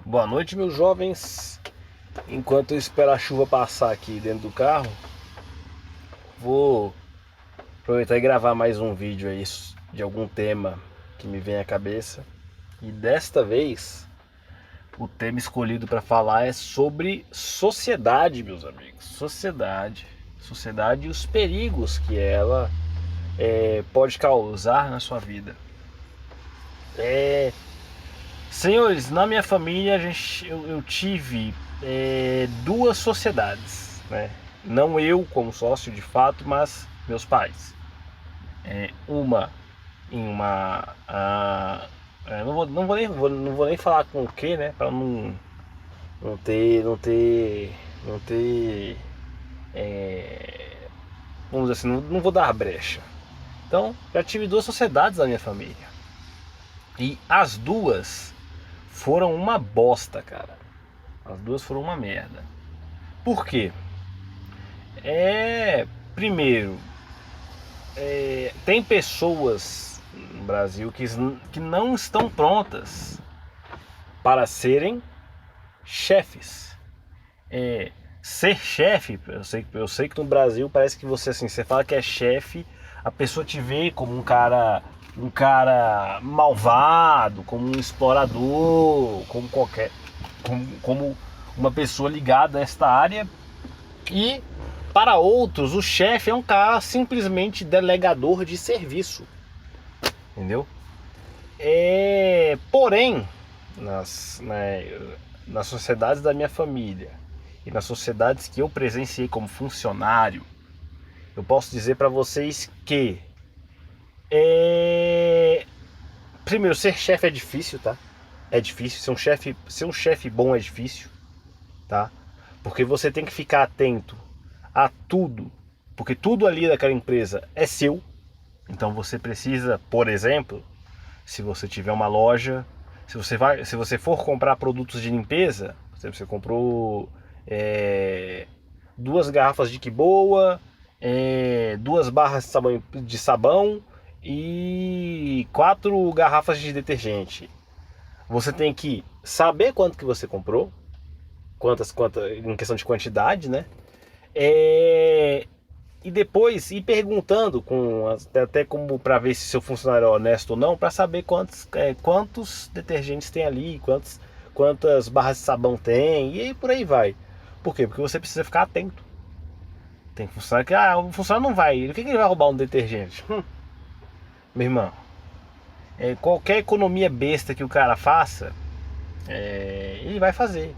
Boa noite, meus jovens. Enquanto eu espero a chuva passar aqui dentro do carro, vou aproveitar e gravar mais um vídeo aí de algum tema que me vem à cabeça. E desta vez, o tema escolhido para falar é sobre sociedade, meus amigos. Sociedade e os perigos que ela pode causar na sua vida. Senhores, na minha família eu tive duas sociedades, né? Não eu como sócio de fato, mas meus pais. Uma em uma. Não vou nem falar com o que, né? Para não ter. Vamos dizer assim, não vou dar brecha. Então, já tive duas sociedades na minha família. E as duas foram uma bosta, cara. As duas foram uma merda. Por quê? Primeiro, tem pessoas no Brasil que não estão prontas para serem chefes. Ser chefe, eu sei que no Brasil parece que você fala que é chefe, a pessoa te vê como um cara malvado, como um explorador, como uma pessoa ligada a esta área. E para outros, o chefe é um cara simplesmente delegador de serviço, entendeu? Porém, nas sociedades da minha família e nas sociedades que eu presenciei como funcionário, eu posso dizer para vocês que primeiro, ser chefe é difícil, tá? É difícil, ser um chefe bom é difícil, tá? Porque você tem que ficar atento a tudo, porque tudo ali daquela empresa é seu. Então você precisa, por exemplo, se você tiver uma loja, se você for comprar produtos de limpeza, você comprou duas garrafas de Quiboa, duas barras de sabão e 4 garrafas de detergente. Você tem que saber quanto que você comprou, quantas em questão de quantidade, né? E depois ir perguntando até como para ver se seu funcionário é honesto ou não, para saber quantos detergentes tem ali, quantas barras de sabão tem, e aí por aí vai. Por quê? Porque você precisa ficar atento. Tem funcionário que o funcionário não vai. O que ele vai roubar um detergente? Meu irmão, qualquer economia besta que o cara faça, ele vai fazer.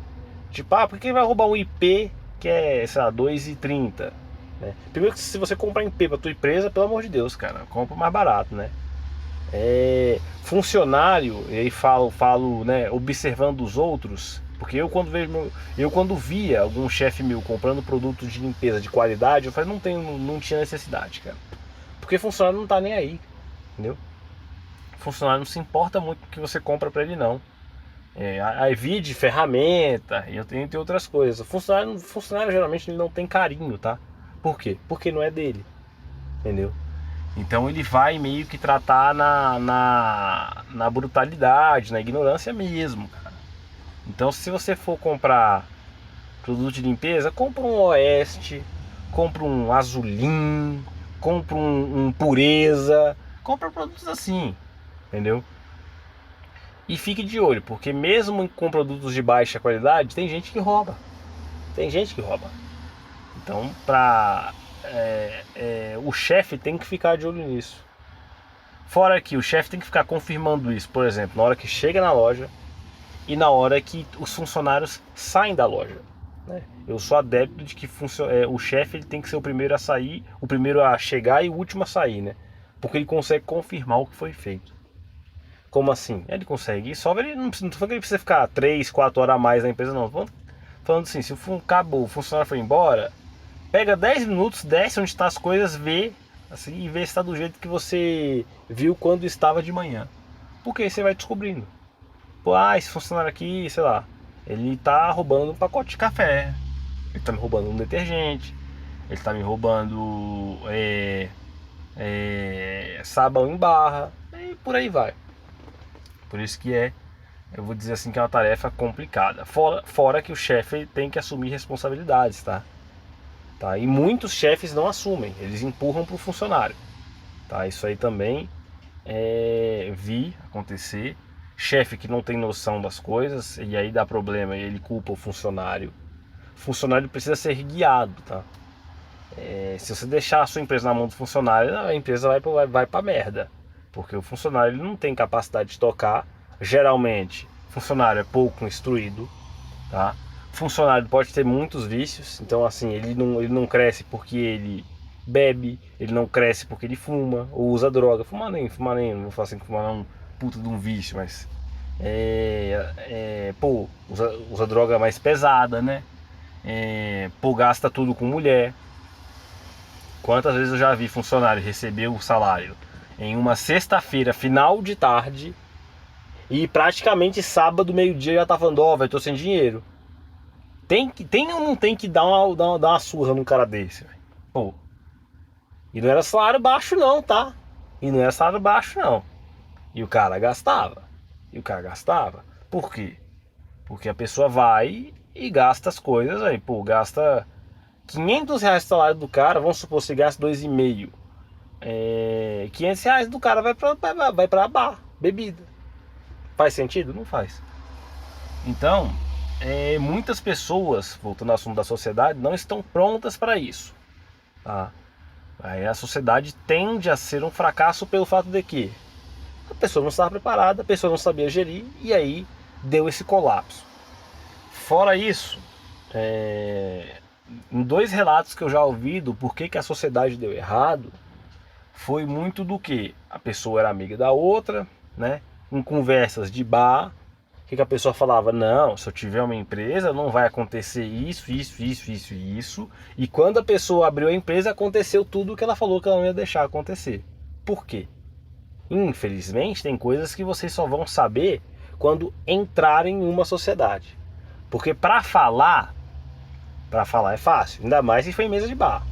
Tipo, por que ele vai roubar um IP que é, sei lá, 2,30? Né? Primeiro que se você comprar IP pra tua empresa, pelo amor de Deus, cara, compra mais barato, né? Funcionário, e aí falo, né, observando os outros, porque eu quando via algum chefe meu comprando produtos de limpeza de qualidade, eu falei, não tinha necessidade, cara. Porque funcionário não tá nem aí, entendeu? Funcionário não se importa muito com o que você compra pra ele, não. A vide ferramenta e tem outras coisas. Funcionário geralmente ele não tem carinho, tá? Por quê? Porque não é dele, entendeu? Então ele vai meio que tratar na brutalidade, na ignorância mesmo, cara. Então se você for comprar produto de limpeza, compra um Oeste, compra um Azulim, compra um Pureza, compra produtos assim, entendeu? E fique de olho, porque mesmo com produtos de baixa qualidade, tem gente que rouba. Tem gente que rouba. Então, o chefe tem que ficar de olho nisso. Fora que o chefe tem que ficar confirmando isso, por exemplo, na hora que chega na loja e na hora que os funcionários saem da loja. Né? Eu sou adepto de que o chefe ele tem que ser o primeiro a sair, o primeiro a chegar e o último a sair, né? Porque ele consegue confirmar o que foi feito. Como assim? Ele consegue. E só ele não precisa ficar 3, 4 horas a mais na empresa, não. Falando assim, se acabou, o funcionário foi embora, pega 10 minutos, desce onde estão as coisas, vê assim, e vê se está do jeito que você viu quando estava de manhã. Porque aí você vai descobrindo. Pô, esse funcionário aqui, sei lá, ele tá roubando um pacote de café, ele tá me roubando um detergente, ele tá me roubando sabão em barra, e por aí vai. Por isso que é eu vou dizer assim que é uma tarefa complicada. Fora que o chefe tem que assumir responsabilidades, tá? E muitos chefes não assumem, eles empurram para o funcionário. Tá? Isso aí também vi acontecer. Chefe que não tem noção das coisas, e aí dá problema e ele culpa o funcionário. O funcionário precisa ser guiado, tá? Se você deixar a sua empresa na mão do funcionário, a empresa vai pra merda. Porque o funcionário ele não tem capacidade de tocar. Geralmente, o funcionário é pouco instruído, tá? O funcionário pode ter muitos vícios, então assim, ele não cresce porque ele bebe, ele não cresce porque ele fuma ou usa droga. Fumar nem, não vou falar assim que fumar é um puta de um vício, mas usa droga mais pesada, né? Gasta tudo com mulher. Quantas vezes eu já vi funcionário receber o salário em uma sexta-feira, final de tarde, e praticamente sábado, meio-dia já tá falando, velho, tô sem dinheiro. Tem ou não tem que dar uma surra num cara desse, véio? Pô. E não era salário baixo não, tá? E o cara gastava. Por quê? Porque a pessoa vai e gasta as coisas aí, gasta R$ 500 de salário do cara, vamos supor, você gasta 2,5. R$ 500 do cara vai pra bar, bebida. Faz sentido? Não faz. Então, muitas pessoas, voltando ao assunto da sociedade, não estão prontas para isso. Tá? Aí a sociedade tende a ser um fracasso pelo fato de que a pessoa não estava preparada, a pessoa não sabia gerir, e aí deu esse colapso. Fora isso, em 2 relatos que eu já ouvi do porquê que a sociedade deu errado, foi muito do que a pessoa era amiga da outra, né? Em conversas de bar, o que a pessoa falava? Não, se eu tiver uma empresa não vai acontecer isso. E quando a pessoa abriu a empresa, aconteceu tudo o que ela falou que ela não ia deixar acontecer. Por quê? Infelizmente tem coisas que vocês só vão saber quando entrarem em uma sociedade. Porque para falar é fácil, ainda mais se for em mesa de bar.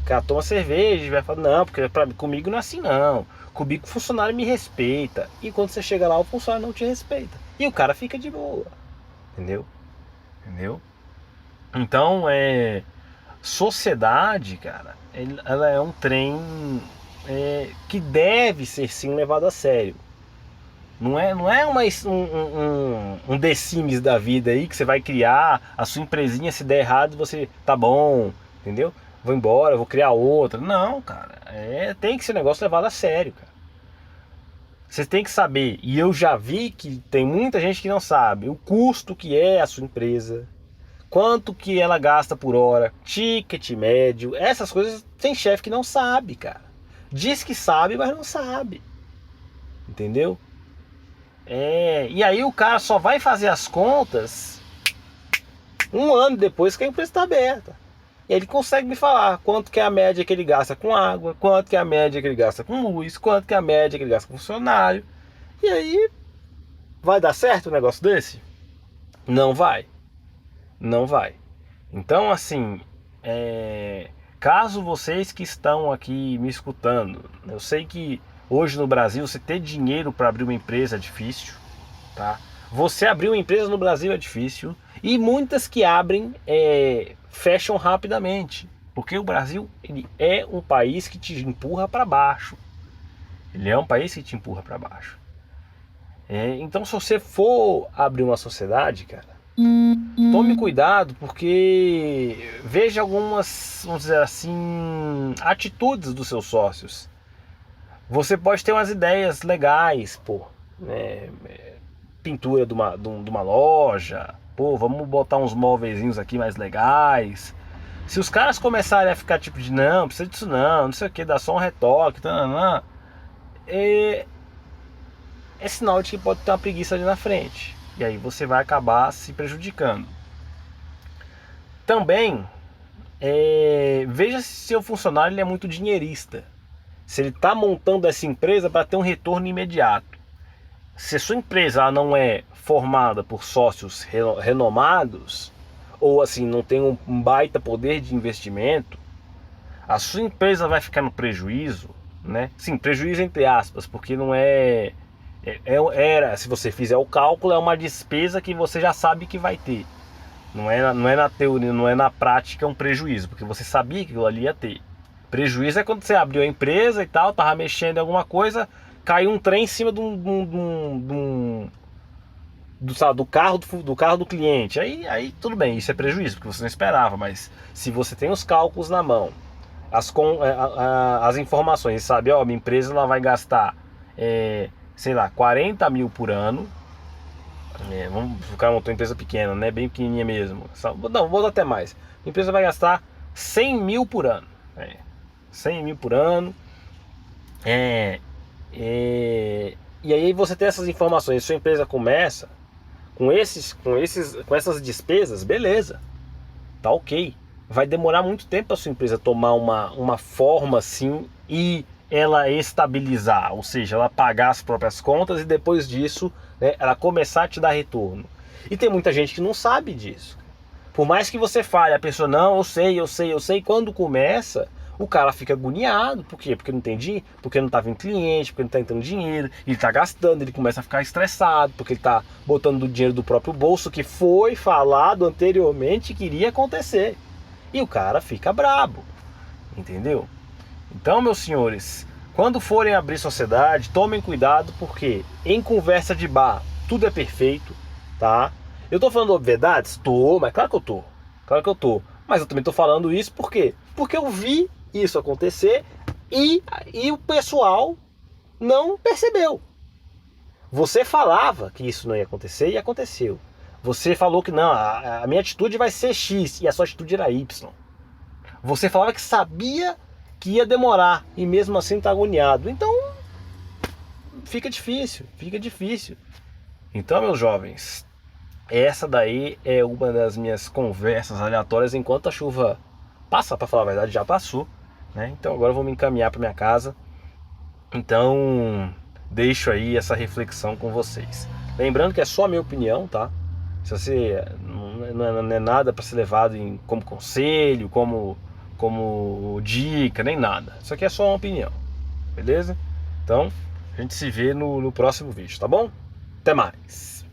O cara toma cerveja e vai falar, não, porque comigo não é assim não. Comigo o funcionário me respeita. E quando você chega lá, o funcionário não te respeita. E o cara fica de boa. Entendeu? Então, sociedade, cara, ela é um trem que deve ser sim levado a sério. Não é um The Sims da vida aí que você vai criar a sua empresinha, se der errado você tá bom, entendeu? Vou embora, vou criar outra. Não, cara, tem que ser um negócio levado a sério, cara. Você tem que saber, e eu já vi que tem muita gente que não sabe o custo que é a sua empresa, quanto que ela gasta por hora, ticket médio, essas coisas. Tem chefe que não sabe, cara. Diz que sabe, mas não sabe. Entendeu? E aí o cara só vai fazer as contas 1 ano depois que a empresa está aberta. Ele consegue me falar quanto que é a média que ele gasta com água, quanto que é a média que ele gasta com luz, quanto que é a média que ele gasta com funcionário. E aí, vai dar certo um negócio desse? Não vai. Então, assim, caso vocês que estão aqui me escutando, eu sei que hoje no Brasil você ter dinheiro para abrir uma empresa é difícil, tá? Você abrir uma empresa no Brasil é difícil, e muitas que abrem fecham rapidamente, porque o Brasil ele é um país que te empurra para baixo. Então, se você for abrir uma sociedade, cara, tome cuidado, porque veja algumas, vamos dizer assim, atitudes dos seus sócios. Você pode ter umas ideias legais, né? Pintura de uma loja, vamos botar uns móveizinhos aqui mais legais. Se os caras começarem a ficar tipo de não precisa disso não sei o que, dá só um retoque, é sinal de que pode ter uma preguiça ali na frente. E aí você vai acabar se prejudicando. Também, veja se seu funcionário ele é muito dinheirista. Se ele está montando essa empresa para ter um retorno imediato. Se a sua empresa ela não é formada por sócios renomados, ou assim, não tem um baita poder de investimento, a sua empresa vai ficar no prejuízo, né? Sim, prejuízo entre aspas, porque não é Se você fizer o cálculo, é uma despesa que você já sabe que vai ter. Não é na teoria, não é na prática um prejuízo, porque você sabia que aquilo ali ia ter. Prejuízo é quando você abriu a empresa e tal, tava mexendo em alguma coisa, caiu um trem em cima do carro do cliente. Aí tudo bem, isso é prejuízo, porque você não esperava, mas se você tem os cálculos na mão, as informações, sabe, ó, minha empresa ela vai gastar, sei lá, 40 mil por ano. Vamos ficar uma empresa pequena, né? Bem pequenininha mesmo. Não, vou dar até mais. A empresa vai gastar 100 mil por ano. 100 mil por ano. E aí você tem essas informações. Sua empresa começa com essas despesas, beleza. Tá ok. Vai demorar muito tempo para sua empresa tomar uma forma assim e ela estabilizar, ou seja, ela pagar as próprias contas e depois disso, né, ela começar a te dar retorno. E tem muita gente que não sabe disso. Por mais que você fale, a pessoa, não, eu sei, quando começa, o cara fica agoniado. Por quê? Porque não tem dinheiro, porque não está vindo cliente, porque não está entrando dinheiro, ele está gastando, ele começa a ficar estressado, porque ele está botando o dinheiro do próprio bolso, que foi falado anteriormente que iria acontecer. E o cara fica brabo, entendeu? Então, meus senhores, quando forem abrir sociedade, tomem cuidado, porque em conversa de bar tudo é perfeito, tá? Eu tô falando obviedades? Tô, mas claro que eu tô. Mas eu também tô falando isso por quê? Porque eu vi isso acontecer e o pessoal não percebeu. Você falava que isso não ia acontecer e aconteceu. Você falou que não, a minha atitude vai ser X e a sua atitude era Y. Você falava que sabia que ia demorar e mesmo assim tá agoniado. Então fica difícil. Então, meus jovens, essa daí é uma das minhas conversas aleatórias enquanto a chuva passa, para falar a verdade, já passou, né? Então agora eu vou me encaminhar para minha casa. Então deixo aí essa reflexão com vocês. Lembrando que é só a minha opinião, tá? Se você não é nada para ser levado como conselho, como dica, nem nada. Isso aqui é só uma opinião, beleza? Então, a gente se vê no próximo vídeo, tá bom? Até mais!